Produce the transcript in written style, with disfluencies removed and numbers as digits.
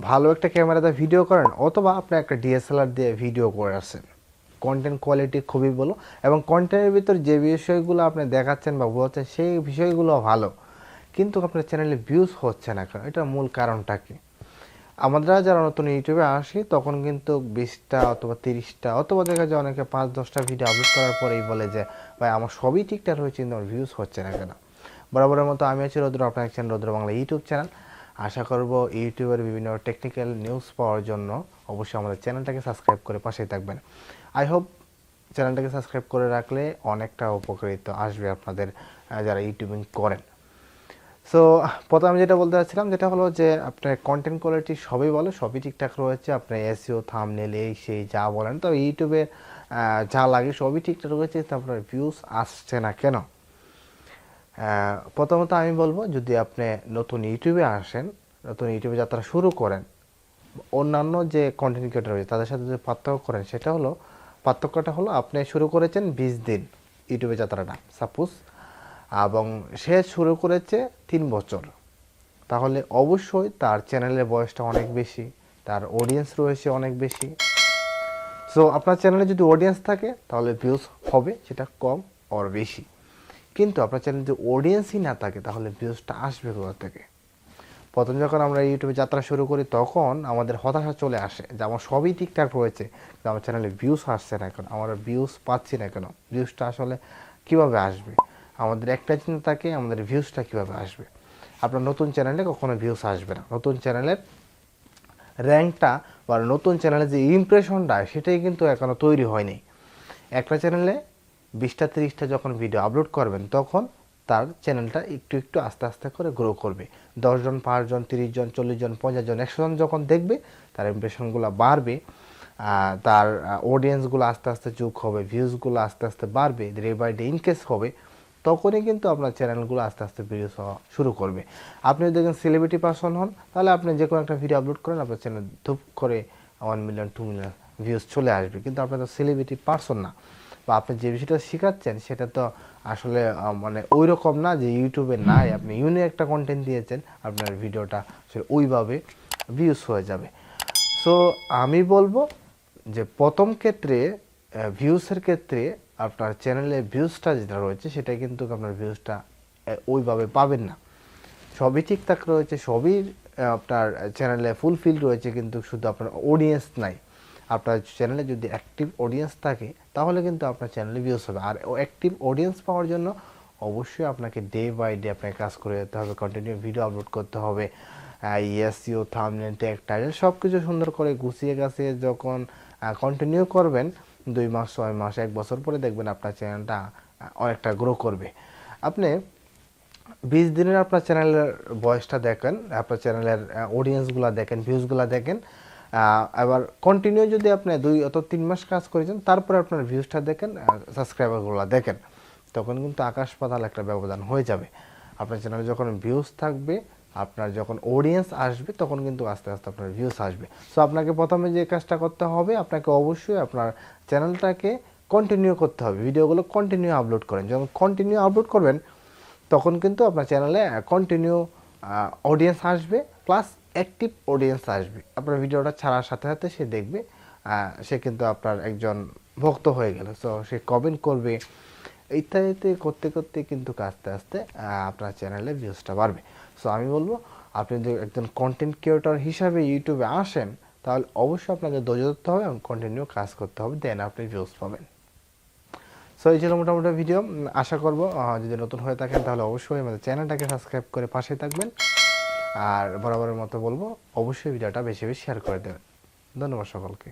ভালো একটা ক্যামেরাতে ভিডিও করেন অথবা আপনি একটা ডিএসএলআর দিয়ে ভিডিও করে আসেন, কন্টেন্ট কোয়ালিটি খুবই ভালো এবং কন্টেন্টের ভিতর যে বিষয়গুলো আপনি দেখাচ্ছেন বা বলছেন সেই বিষয়গুলো ভালো, কিন্তু আপনার চ্যানেলে ভিউজ হচ্ছে না কেন? এটার মূল কারণটা কি? আমরা যারা নতুন ইউটিউবে আসি তখন কিন্তু 20টা অথবা 30টা অথবা দেখা যায় অনেকে 5-10টা ভিডিও আপলোড করার পরেই বলে যে ভাই আমার সবই ঠিকঠাক হয়েছে কিন্তু আমার ভিউজ হচ্ছে না কেন? বরাবরের মতো আমি আছি রুদ্র, আপনার চ্যানেল রুদ্র বাংলা ইউটিউব চ্যানেল। আশা করব ইউটিউবের বিভিন্ন টেকনিক্যাল নিউজ পাওয়ার জন্য অবশ্যই আমাদের চ্যানেলটাকে সাবস্ক্রাইব করে পাশেই থাকবেন। আই হোপ চ্যানেলটাকে সাবস্ক্রাইব করে রাখলে অনেকটা উপকৃত আসবে আপনাদের যারা ইউটিউবিং করেন। সো প্রথমে আমি যেটা বলতে চাচ্ছিলাম যেটা হলো যে আপনার কন্টেন্ট কোয়ালিটি সবই ভালো, সবই ঠিকঠাক রয়েছে। আপনার এসইও, থাম্বনেল, এই সেই যা বলেন, তো ইউটিউবে যা লাগে সবই ঠিকঠাক রয়েছে, তো আপনার ভিউজ আসছে না কেন? প্রথমত আমি বলবো, যদি আপনি নতুন ইউটিউবে আসেন, নতুন ইউটিউবে যাত্রা শুরু করেন, অন্যান্য যে কন্টেন্ট ক্রিয়েটর রয়েছে তাদের সাথে যে পার্থক্য করেন সেটা হলো, পার্থক্যটা হলো আপনি শুরু করেছেন 20 দিন ইউটিউবে যাত্রাটা সাপোজ, এবং সে শুরু করেছে 3 বছর, তাহলে অবশ্যই তার চ্যানেলের বয়সটা অনেক বেশি, তার অডিয়েন্স রয়েছে অনেক বেশি। সো আপনার চ্যানেলে যদি অডিয়েন্স থাকে তাহলে ভিউজ হবে, সেটা কম আর বেশি। কিন্তু আপনার চ্যানেলে যদি অডিয়েন্সই না থাকে তাহলে ভিউজটা আসবে কোথা থেকে? প্রথম যখন আমরা ইউটিউবে যাত্রা শুরু করি তখন আমাদের হতাশা চলে আসে যে আমার সবই ঠিকঠাক রয়েছে, কিন্তু আমার চ্যানেলে ভিউজ আসছে না কেন, আমরা ভিউজ পাচ্ছি না কেন, ভিউজটা আসলে কিভাবে আসবে? আমাদের একটা চিন্তা থাকে, আমাদের ভিউজটা কিভাবে আসবে? আপনার নতুন চ্যানেলে কখনো ভিউজ আসবে না। নতুন চ্যানেলের র্যাঙ্কটা বা নতুন চ্যানেলের যে ইমপ্রেশনটা সেটাই কিন্তু এখনও তৈরি হয়নি। একটা চ্যানেলে 20টা 30টা যখন ভিডিও আপলোড করবেন তখন তার চ্যানেলটা একটু একটু আস্তে আস্তে করে গ্রো করবে। 10 জন, 5 জন, 30 জন, 40 জন, 50 জন, 100 জন যখন দেখবে তার ইমপ্রেশনগুলো বাড়বে, তার অডিয়েন্সগুলো আস্তে আস্তে যোগ হবে, ভিউজগুলো আস্তে আস্তে বাড়বে, ডে বাই ডে ইনক্রিজ হবে, তখনই কিন্তু আপনার চ্যানেলগুলো আস্তে আস্তে ভিডিওস হওয়া শুরু করবে। আপনি যদি দেখেন সেলিব্রিটি পারসন হন, তাহলে আপনি যে কোনো একটা ভিডিও আপলোড করেন, আপনার চ্যানেল ধুপ করে 1 মিলিয়ন 2 মিলিয়ন ভিউজ চলে আসবে, কিন্তু আপনি তো সেলিব্রিটি পারসন না, বা আপনি যে বিষয়টা শেখাচ্ছেন সেটা তো আসলে মানে ওই রকম না যে ইউটিউবে নাই, আপনি ইউনিক একটা কন্টেন্ট দিয়েছেন, আপনার ভিডিওটা আসলে ওইভাবে ভিউজ হয়ে যাবে। সো আমি বলবো যে প্রথম ক্ষেত্রে ভিউসের ক্ষেত্রে আপনার চ্যানেলে ভিউজটা যেটা রয়েছে সেটা কিন্তু আপনার ভিউজটা ওইভাবে পাবেন না। সবই ঠিকঠাক রয়েছে, সবই আপনার চ্যানেলে ফুলফিল রয়েছে, কিন্তু শুধু আপনার অডিয়েন্স নাই। আপনার চ্যানেলে যদি অ্যাক্টিভ অডিয়েন্স থাকে তাহলে কিন্তু আপনার চ্যানেলে ভিউজ হবে। আর অ্যাক্টিভ অডিয়েন্স পাওয়ার জন্য অবশ্যই আপনাকে ডে বাই ডে আপনাকে কাজ করে যেতে হবে, কন্টিনিউ ভিডিও আপলোড করতে হবে। এসইও, থাম্বনেল, ট্যাগ, টাইটেল সব কিছু সুন্দর করে গুছিয়ে গাছিয়ে যখন কন্টিনিউ করবেন, 2 মাস, 6 মাস, 1 বছর পরে দেখবেন আপনার চ্যানেলটা অনেকটা গ্রো করবে। আপনি 20 দিনের আপনার চ্যানেলের বয়সটা দেখেন, আপনার চ্যানেলের অডিয়েন্সগুলো দেখেন, ভিউজগুলো দেখেন, আবার কন্টিনিউ যদি আপনি 2 অথবা 3 মাস কাজ করেছেন তারপরে আপনার ভিউজটা দেখেন, সাবস্ক্রাইবারগুলো দেখেন, তখন কিন্তু আকাশ পাতাল একটা ব্যবধান হয়ে যাবে। আপনার চ্যানেলে যখন ভিউজ থাকবে, আপনার যখন অডিয়েন্স আসবে তখন কিন্তু আস্তে আস্তে আপনার ভিউজ আসবে। সো আপনাকে প্রথমে যে কাজটা করতে হবে, আপনাকে অবশ্যই আপনার চ্যানেলটাকে কন্টিনিউ করতে হবে, ভিডিওগুলো কন্টিনিউ আপলোড করেন। যখন কন্টিনিউ আপলোড করবেন তখন কিন্তু আপনার চ্যানেলে কন্টিনিউ অডিয়েন্স আসবে, প্লাস অ্যাক্টিভ অডিয়েন্স আসবে। আপনার ভিডিওটা ছাড়ার সাথে সাথে সে দেখবে, সে কিন্তু আপনার একজন ভক্ত হয়ে গেল, সো সে কমেন্ট করবে, ইত্যাদি করতে করতে কিন্তু আস্তে আস্তে আপনার চ্যানেলে ভিউজটা বাড়বে। সো আমি বলবো, আপনি যদি একজন কন্টেন্ট ক্রিয়েটর হিসাবে ইউটিউবে আসেন তাহলে অবশ্যই আপনাকে ধৈর্য ধরতে হবে এবং কন্টিনিউ কাজ করতে হবে, দেন আপনি ভিউজ পাবেন। সো এই ছিল মোটামুটি ভিডিও। আশা করব যদি নতুন হয়ে থাকেন তাহলে অবশ্যই আমাদের চ্যানেলটাকে সাবস্ক্রাইব করে পাশে থাকবেন, আর বরাবরের মতো বলবো অবশ্যই ভিডিওটা বেশি বেশি শেয়ার করে দেবেন। ধন্যবাদ সকলকে।